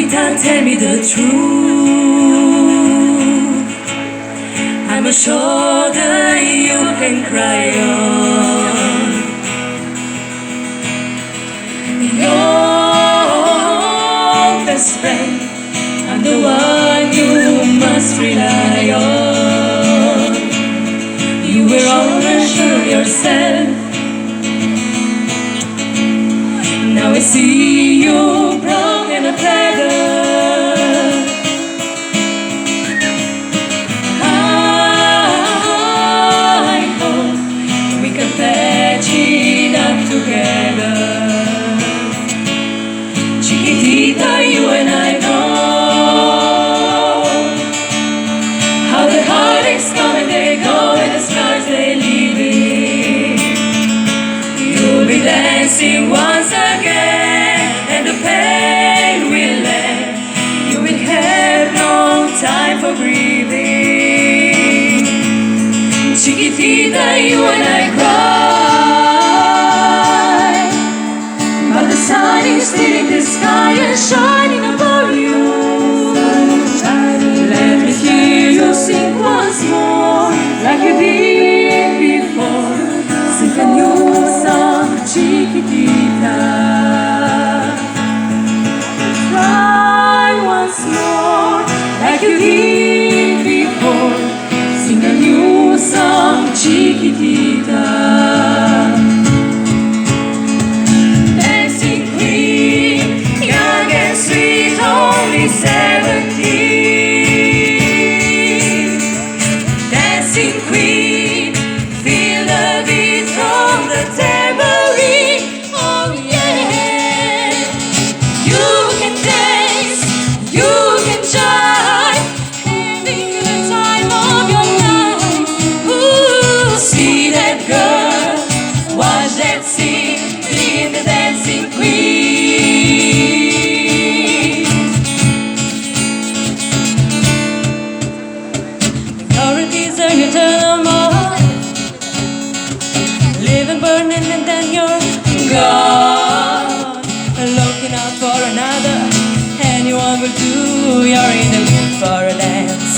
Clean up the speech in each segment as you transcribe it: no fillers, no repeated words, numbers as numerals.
Sweetheart, tell me the truth. I'm a shoulder you can cry on. Your best friend, I'm the one you must rely on. You were always sure yourself. Now I see you broken a feather. I hope we can patch it up together. Chiquitita, you and I know how the heartaches come and they go, and the scars they leave it. You'll be dancing once again, and the pain will end. You will have no time for breathing. Chiquitita, you and I cry, but the sun is still in the sky and shining above you. Let me hear you sing once more, like you did before. Sing a new song, Chiquitita. Try once more, like you did before. Sing a new song, Chiquitita. Dancing queen, young and sweet, only 17. Dancing queen, feel the beat from the tambourine. Oh yeah, you can dance, you can jive, having the time of your life. Ooh, see that girl, watch that scene, being the dancing queen. The current is a eternal on, living, burning, and then you're gone. Looking out for another, anyone will do. You're in the mood for a dance,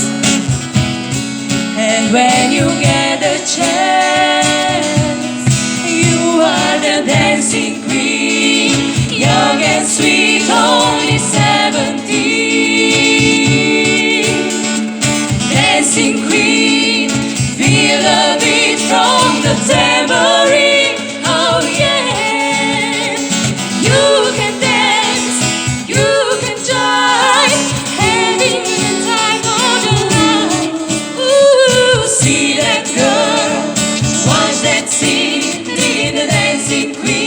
and when you get a chance, you are the dancing queen, young and sweet, only 17. Dancing queen, feel the beat from the tambourine. Oh yeah, you can dance, you can jive, having the time of your life. Ooh, see that girl, watch that scene, being the dancing queen.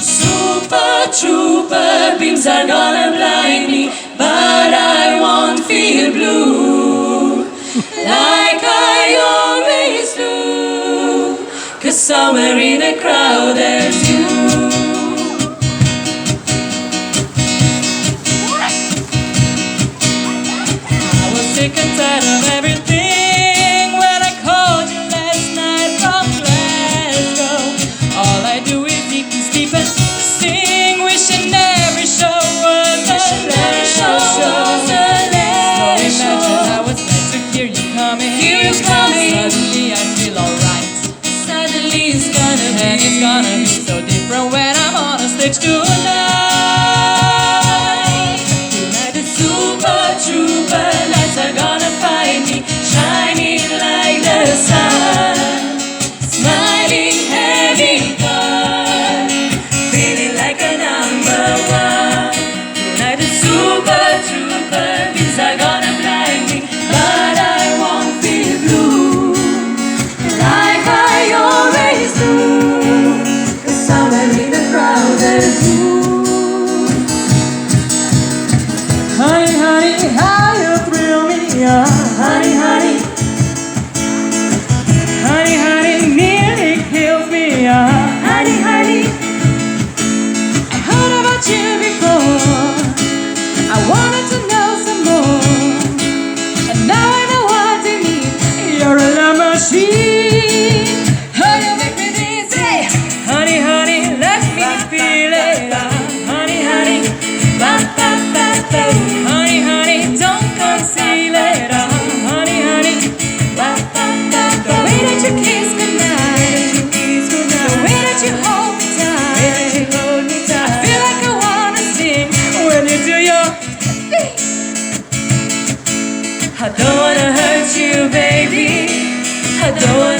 Super trooper beams are gonna blind me, but I won't feel blue like I always do. 'Cause somewhere in the crowd there's you. I was sick and tired of everything when I called you last night from Glasgow. All I do is eat and sleep and sing, wishing every show was a last show. So imagine I was meant to hear you coming. Suddenly I feel alright. Suddenly it's gonna be, And it's gonna be so different when I'm on a stage tonight. Tonight the super trooper lights are gonna fire. adore